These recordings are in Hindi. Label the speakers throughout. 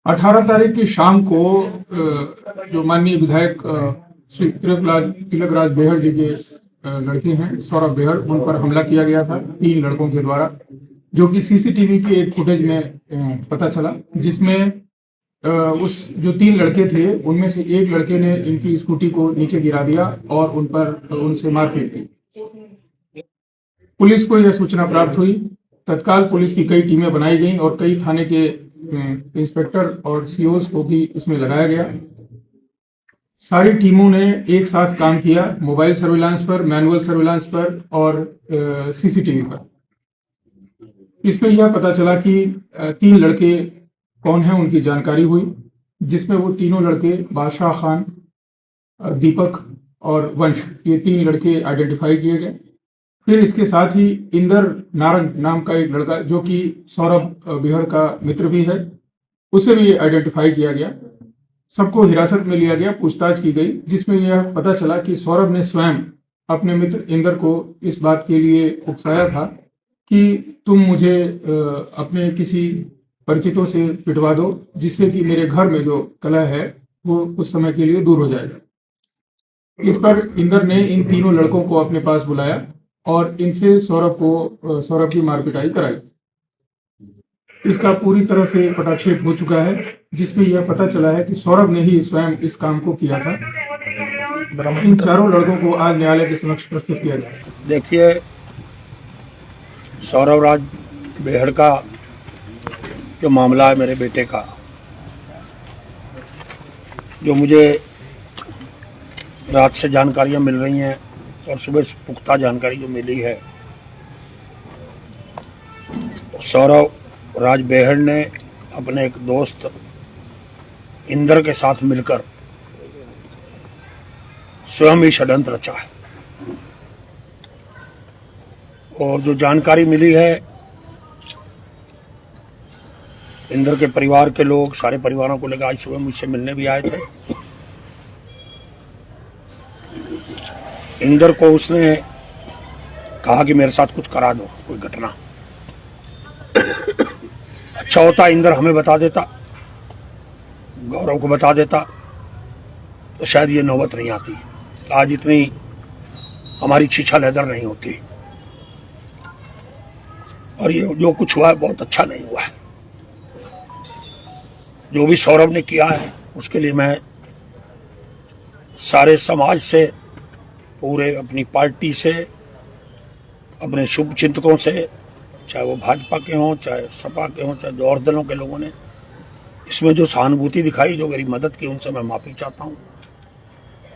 Speaker 1: 18 तारीख की शाम को जो माननीय विधायक श्री तिलकराज बेहड़ जी के लड़के हैं सौरभ बेहड़, उन पर हमला किया गया था 3 लड़कों के द्वारा, जो कि सीसीटीवी के एक फुटेज में पता चला, जिसमें उस जो 3 लड़के थे उनमें से एक लड़के ने इनकी स्कूटी को नीचे गिरा दिया और उनसे मारपीट की। पुलिस को यह सूचना प्राप्त हुई। तत्काल पुलिस की कई टीमें बनाई गईं और कई थाने के इंस्पेक्टर और सीओस को भी इसमें लगाया गया। सारी टीमों ने एक साथ काम किया, मोबाइल सर्विलांस पर, मैनुअल सर्विलांस पर और सीसीटीवी पर। इसमें यह पता चला कि 3 लड़के कौन हैं, उनकी जानकारी हुई, जिसमें वो तीनों लड़के बादशाह खान, दीपक और वंश, ये 3 लड़के आइडेंटिफाई किए गए। फिर इसके साथ ही इंदर नारंग नाम का एक लड़का, जो कि सौरभ बेहड़ का मित्र भी है, उसे भी आइडेंटिफाई किया गया। सबको हिरासत में लिया गया, पूछताछ की गई, जिसमें यह पता चला कि सौरभ ने स्वयं अपने मित्र इंदर को इस बात के लिए उकसाया था कि तुम मुझे अपने किसी परिचितों से पिटवा दो, जिससे कि मेरे घर में जो कलह है वो कुछ समय के लिए दूर हो जाएगा। इस पर इंदर ने इन तीनों लड़कों को अपने पास बुलाया और इनसे सौरभ की मारपिटाई कराई। इसका पूरी तरह से पटाक्षेप हो चुका है, जिसमें यह पता चला है कि सौरभ ने ही स्वयं इस काम को किया था। इन चारों लड़कों को आज न्यायालय के समक्ष प्रस्तुत किया जाए।
Speaker 2: देखिए, सौरभ राज बेहड़ का जो मामला है, मेरे बेटे का, जो मुझे रात से जानकारियां मिल रही हैं और सुबह पुख्ता जानकारी जो मिली है, सौरभ राज बेहड़ ने अपने एक दोस्त इंदर के साथ मिलकर स्वयं ही षड्यंत्र रचा है। और जो जानकारी मिली है, इंदर के परिवार के लोग, सारे परिवारों को लेकर आज सुबह मुझसे मिलने भी आए थे। इंदर को उसने कहा कि मेरे साथ कुछ करा दो, कोई घटना। अच्छा होता इंदर हमें बता देता, गौरव को बता देता, तो शायद ये नौबत नहीं आती, आज इतनी हमारी छीछा लेदर नहीं होती। और ये जो कुछ हुआ है बहुत अच्छा नहीं हुआ है। जो भी सौरभ ने किया है उसके लिए मैं सारे समाज से, पूरे अपनी पार्टी से, अपने शुभ चिंतकों से, चाहे वो भाजपा के हों, चाहे सपा के हों, चाहे जो और दलों के लोगों ने इसमें जो सहानुभूति दिखाई, जो मेरी मदद की, उनसे मैं माफ़ी चाहता हूँ।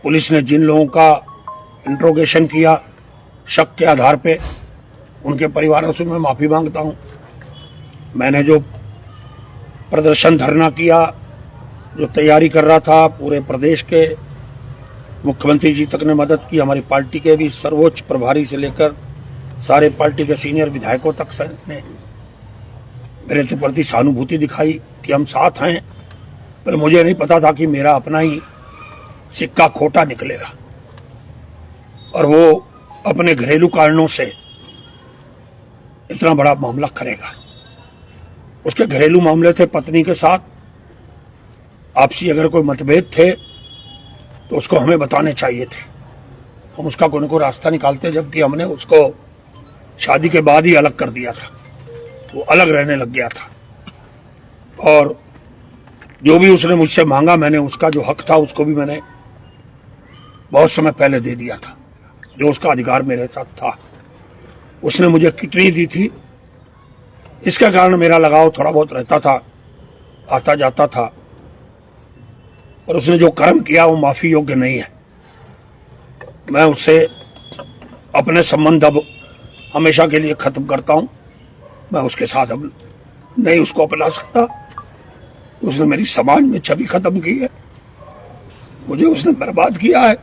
Speaker 2: पुलिस ने जिन लोगों का इंट्रोगेशन किया शक के आधार पे, उनके परिवारों से मैं माफ़ी मांगता हूँ। मैंने जो प्रदर्शन धरना किया, जो तैयारी कर रहा था, पूरे प्रदेश के मुख्यमंत्री जी तक ने मदद की, हमारी पार्टी के भी सर्वोच्च प्रभारी से लेकर सारे पार्टी के सीनियर विधायकों तक ने मेरे प्रति सहानुभूति दिखाई कि हम साथ हैं। पर मुझे नहीं पता था कि मेरा अपना ही सिक्का खोटा निकलेगा और वो अपने घरेलू कारणों से इतना बड़ा मामला करेगा। उसके घरेलू मामले थे, पत्नी के साथ आपसी अगर कोई मतभेद थे तो उसको हमें बताने चाहिए थे, हम उसका कोई न कोई रास्ता निकालते, जबकि हमने उसको शादी के बाद ही अलग कर दिया था, वो अलग रहने लग गया था। और जो भी उसने मुझसे मांगा, मैंने उसका जो हक था उसको भी मैंने बहुत समय पहले दे दिया था, जो उसका अधिकार मेरे साथ था। उसने मुझे किडनी दी थी, इसके कारण मेरा लगाव थोड़ा बहुत रहता था, आता जाता था। और उसने जो कर्म किया वो माफी योग्य नहीं है। मैं उससे अपने संबंध अब हमेशा के लिए खत्म करता हूं। मैं उसके साथ अब नहीं उसको अपना सकता। उसने मेरी समाज में छवि खत्म की है, मुझे उसने बर्बाद किया है,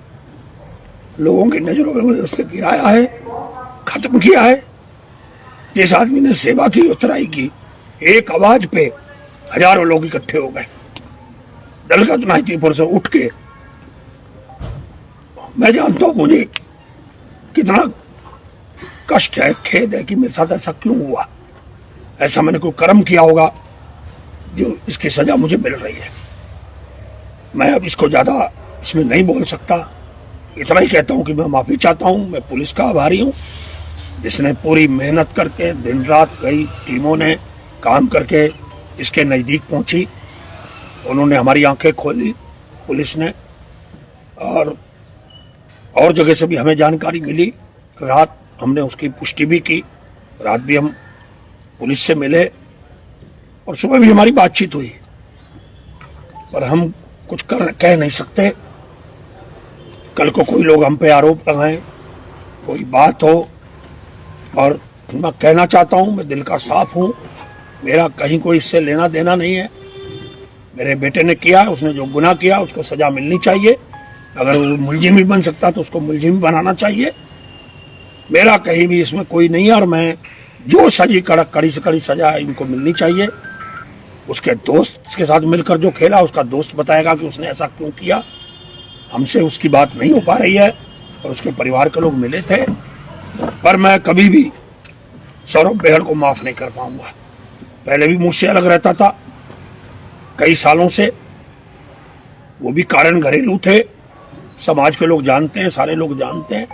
Speaker 2: लोगों की नजरों में मुझे उसने गिराया है, खत्म किया है। जिस आदमी ने सेवा की, उतराई की, एक आवाज पे हजारों लोग इकट्ठे हो गए, दलगत नाहीपुर से उठ के। मैं जानता हूं मुझे कितना कष्ट है, खेद है कि मेरे साथ ऐसा क्यों हुआ। ऐसा मैंने कोई कर्म किया होगा जो इसकी सजा मुझे मिल रही है। मैं अब इसको ज्यादा इसमें नहीं बोल सकता, इतना ही कहता हूं कि मैं माफी चाहता हूं। मैं पुलिस का आभारी हूं जिसने पूरी मेहनत करके दिन रात कई टीमों ने काम करके इसके नजदीक पहुंची। उन्होंने हमारी आंखें खोली पुलिस ने, और जगह से भी हमें जानकारी मिली। रात हमने उसकी पुष्टि भी की, रात भी हम पुलिस से मिले और सुबह भी हमारी बातचीत हुई, पर हम कुछ कह नहीं सकते। कल को कोई लोग हम पे आरोप लगाएं, कोई बात हो, और मैं कहना चाहता हूं मैं दिल का साफ हूं, मेरा कहीं कोई इससे लेना देना नहीं है। मेरे बेटे ने किया, उसने जो गुनाह किया उसको सजा मिलनी चाहिए। अगर वो मुलजिम भी बन सकता तो उसको मुलजिम बनाना चाहिए। मेरा कहीं भी इसमें कोई नहीं है, और मैं जो सजी कड़ी से कड़ी सजा है इनको मिलनी चाहिए। उसके दोस्त के साथ मिलकर जो खेला, उसका दोस्त बताएगा कि उसने ऐसा क्यों किया। हमसे उसकी बात नहीं हो पा रही है, और उसके परिवार के लोग मिले थे, पर मैं कभी भी सौरभ बेहड़ को माफ नहीं कर पाऊंगा। पहले भी मुझसे अलग रहता था कई सालों से, वो भी कारण घरेलू थे, समाज के लोग जानते हैं, सारे लोग जानते हैं,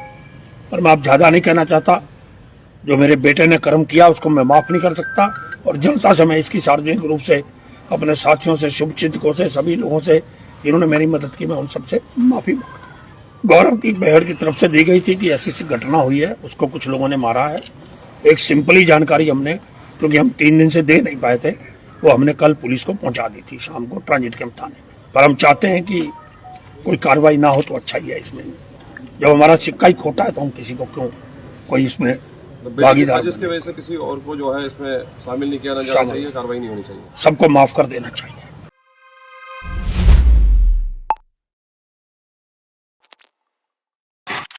Speaker 2: पर मैं अब ज्यादा नहीं कहना चाहता। जो मेरे बेटे ने कर्म किया उसको मैं माफ नहीं कर सकता, और जनता से मैं इसकी सार्वजनिक रूप से, अपने साथियों से, शुभचिंतकों से, सभी लोगों से जिन्होंने मेरी मदद की, मैं उन सबसे माफी मांगता हूं। गौरव की बेहड़ की तरफ से दी गई थी कि ऐसी सी घटना हुई है, उसको कुछ लोगों ने मारा है। एक सिंपली जानकारी हमने, क्योंकि हम 3 दिन से दे नहीं पाए थे, वो हमने कल पुलिस को पहुंचा दी थी शाम को ट्रांजिट कैंप थाने में। पर हम चाहते हैं कि कोई कार्रवाई ना हो तो अच्छा ही है। इसमें जब हमारा सिक्का ही खोटा है तो हम किसी को क्यों कोई इसमें भागीदार,
Speaker 3: जिसकी वजह से किसी और को जो है इसमें शामिल नहीं किया जाना चाहिए, कार्रवाई नहीं होनी चाहिए,
Speaker 2: सबको माफ कर देना चाहिए।